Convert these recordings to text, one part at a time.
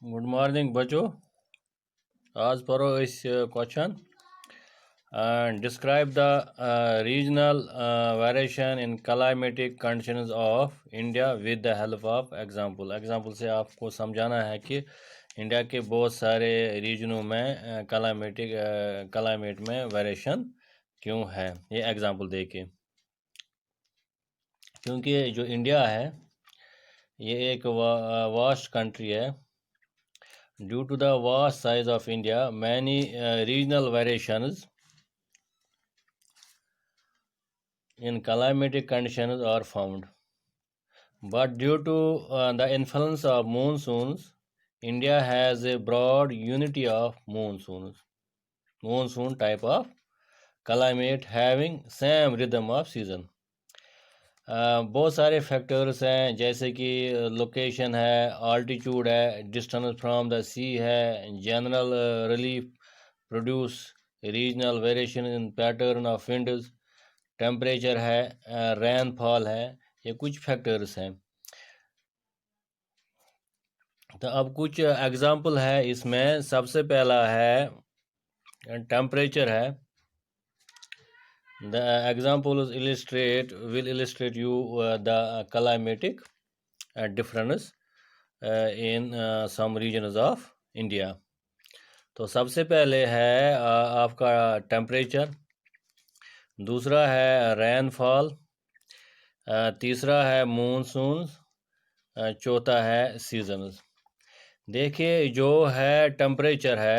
Good morning बच्चों। आज पढ़ो इस question. Describe the regional variation in climatic conditions of India with the help of example. Example से आपको समझाना है कि इंडिया के बहुत सारे रीजनों में क्लाइमेट में वेरिएशन क्यों है, ये एग्जांपल देके। क्योंकि जो इंडिया है ये एक वास्ट कंट्री है। Due to the vast size of India, many regional variations in climatic conditions are found. But due to the influence of monsoons, India has a broad unity of monsoon type of climate having same rhythm of season. बहुत सारे factors हैं, जैसे कि location है, altitude है, distance from the सी है, general relief produce regional variation in pattern of winds, temperature है, rainfall है, ये कुछ फैक्टर्स हैं। तो अब कुछ एग्जांपल है इसमें। सबसे पहला है टेम्परेचर है। The examples will illustrate you the climatic difference in some regions of India. तो सबसे पहले है आपका टेम्परेचर, दूसरा है रेनफॉल, तीसरा है मूनसून, चौथा है सीजन्स। देखिए जो है टेम्परेचर है,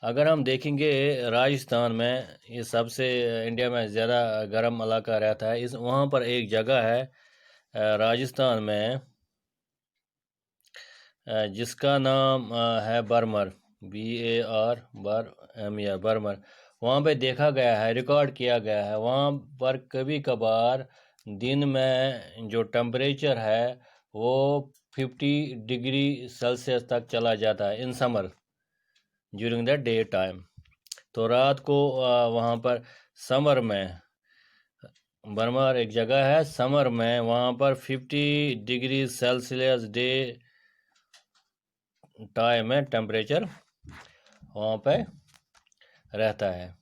अगर हम देखेंगे राजस्थान में, ये सबसे इंडिया में ज़्यादा गर्म इलाका रहता है। वहाँ पर एक जगह है राजस्थान में जिसका नाम है बर्मर, BAR बर्मर। वहाँ पे देखा गया है, रिकॉर्ड किया गया है, वहाँ पर कभी कभार दिन में जो टेम्परेचर है वो 50 डिग्री सेल्सियस तक चला जाता है in summer during the day time. तो रात को वहाँ पर समर में, बर्मर एक जगह है समर में, वहाँ पर 50 डिग्री सेल्सियस डे टाइम में टेम्परेचर वहाँ पे रहता है।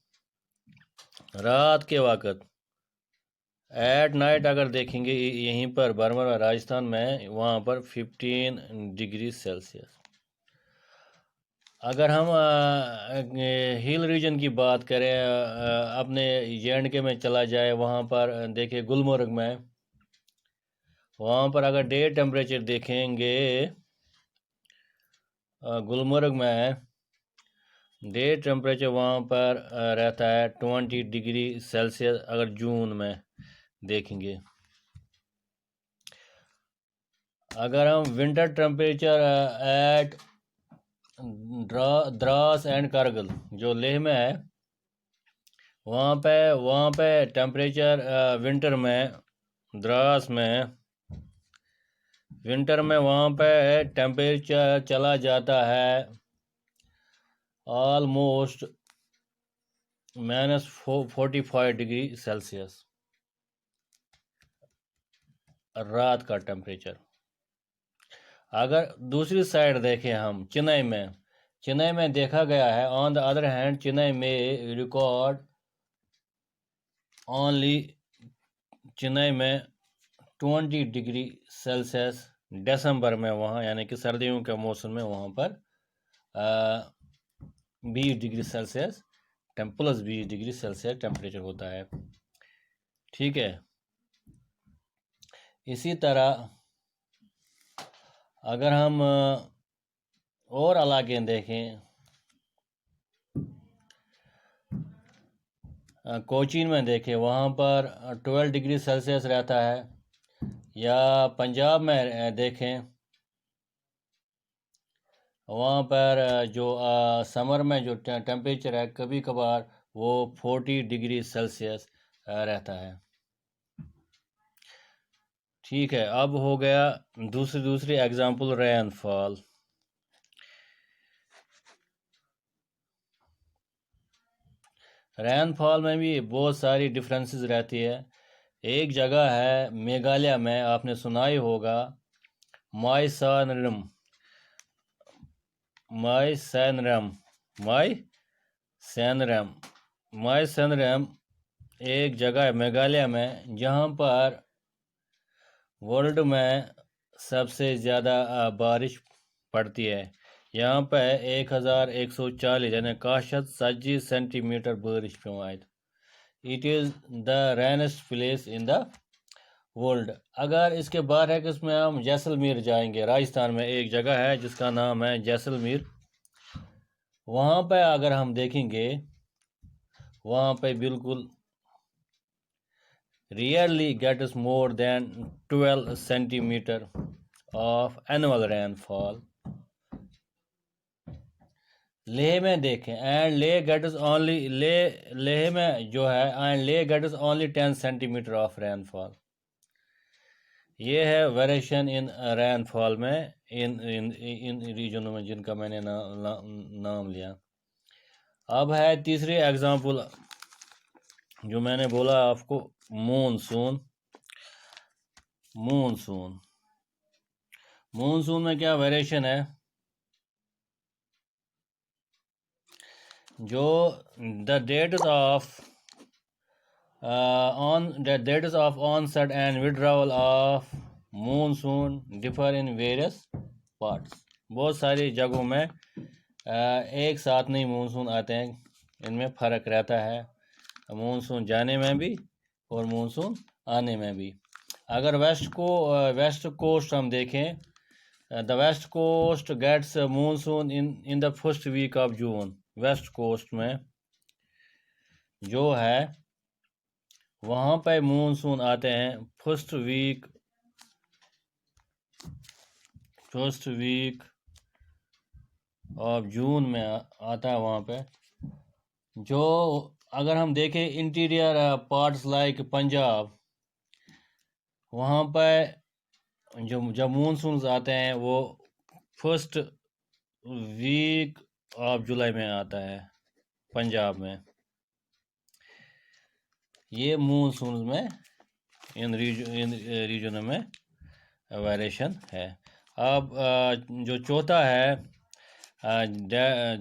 रात के वक़्त एट नाइट अगर देखेंगे यहीं पर बर्मर राजस्थान में, वहाँ पर 15 डिग्री सेल्सियस। अगर हम हिल रीजन की बात करें, अपने JNK में चला जाए, वहाँ पर देखिए गुलमर्ग में, वहाँ पर अगर डे टेम्परेचर देखेंगे गुलमर्ग में डे टेम्परेचर वहाँ पर रहता है 20 डिग्री सेल्सियस अगर जून में देखेंगे। अगर हम winter temperature at Dras and Kargil जो लेह में है, वहाँ पे टेम्परेचर विंटर में, द्रास में विंटर में वहाँ पे टेम्परेचर चला जाता है ऑलमोस्ट -45 डिग्री सेल्सियस रात का टेम्परेचर। अगर दूसरी साइड देखें हम चेन्नई में देखा गया है, on the other hand Chennai में रिकॉर्ड ओनली चेन्नई में 20 डिग्री सेल्सियस दिसंबर में, वहाँ यानी कि सर्दियों के मौसम में वहाँ पर 20 degree Celsius +20 degree Celsius temperature होता है। ठीक है। इसी तरह अगर हम और इलाके देखें, कोचीन में देखें, वहाँ पर 12 डिग्री सेल्सियस रहता है। या पंजाब में देखें, वहाँ पर जो समर में जो टेम्परेचर है कभी कभार वो 40 डिग्री सेल्सियस रहता है। ठीक है। अब हो गया दूसरी एग्जांपल रेनफॉल। रेनफॉल में भी बहुत सारी डिफरेंसेस रहती है। एक जगह है मेघालय में, आपने सुना ही होगा, माइसानरम माई सैनरम माई सैनरम माई सैनरम एक जगह है मेघालय में जहाँ पर वर्ल्ड में सबसे ज़्यादा बारिश पड़ती है। यहाँ पे 1140 यानी 61 सेंटीमीटर बारिश पेवान। It is the rainiest place in the world. अगर इसके बाद है कि इसमें हम जैसलमेर जाएंगे, राजस्थान में एक जगह है जिसका नाम है जैसलमेर। वहाँ पे अगर हम देखेंगे, वहाँ पे बिल्कुल rarely gets more than 12 centimeter of annual rainfall. Leh में देखें, and Leh gets only Leh में जो है, and Leh gets only 10 centimetre of rainfall. ये है वेरिएशन इन रेनफॉल में इन रीजनों में जिनका मैंने नाम लिया। अब है तीसरी एग्जांपल जो मैंने बोला आपको, मूनसून। मूनसून में क्या वेरिएशन है, जो the dates of onset and withdrawal of monsoon differ in various parts. बहुत सारी जगहों में एक साथ नहीं मूनसून आते हैं, इनमें फ़र्क रहता है, मूनसून जाने में भी और मूनसून आने में भी। अगर वेस्ट कोस्ट हम देखें, the west coast gets monsoon in the first week of June. West coast में जो है वहाँ पे मूनसून आते हैं फर्स्ट वीक ऑफ जून में आता है वहाँ पे। जो अगर हम देखें इंटीरियर पार्ट्स लाइक पंजाब, वहाँ पे जब मूनसून आते हैं वो फर्स्ट वीक ऑफ जुलाई में आता है पंजाब में। ये मूनसून में इन रीजनों में वेरिएशन है। अब जो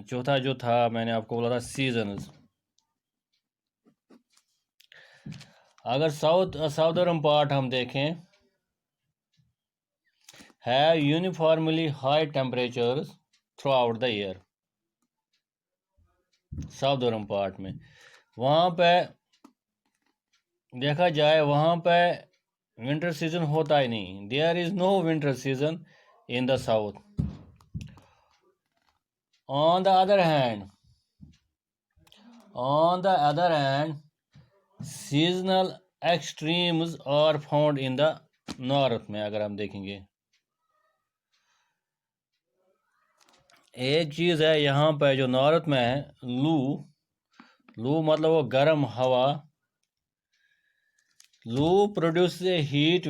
चौथा जो था मैंने आपको बोला था सीजन्स। अगर साउदर्न पार्ट हम देखें, have uniformly high temperatures throughout the year। Southern part में वहाँ पे देखा जाए, वहाँ पे विंटर सीजन होता ही नहीं। There is no winter season in the south. On the other hand seasonal extremes are found in the north में। अगर हम देखेंगे, एक चीज़ है यहाँ पे जो नॉर्थ में है, लू मतलब वो गर्म हवा। लू produce a heat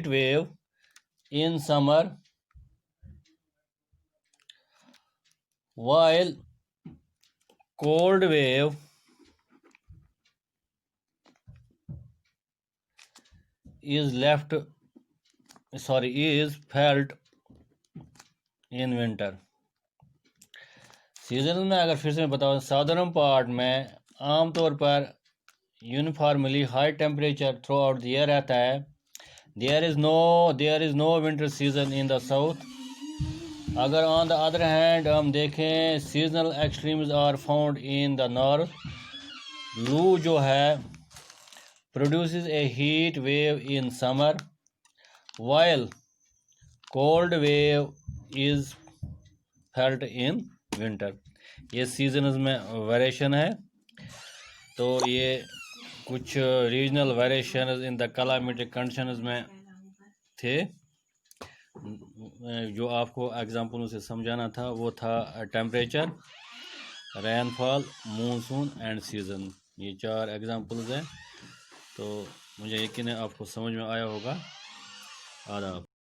wave in summer, while cold wave is felt in winter। Season में अगर फिर से मैं बताऊँ, साउदर्न पार्ट में आमतौर पर uniformly high temperature throughout the year रहता है। There is no winter season in the south. अगर ऑन द अदर हैंड हम देखें, seasonal extremes are found in the north. Loo जो है produces a heat wave in summer, while cold wave is felt in winter. ये seasons में variation है। तो ये कुछ regional variation in the climatic conditions में थे जो आपको एग्जाम्पलों से समझाना था। वो था temperature, rainfall, monsoon and season. ये 4 एग्जाम्पल्स हैं। तो मुझे यकीन है आपको समझ में आया होगा। आदाब।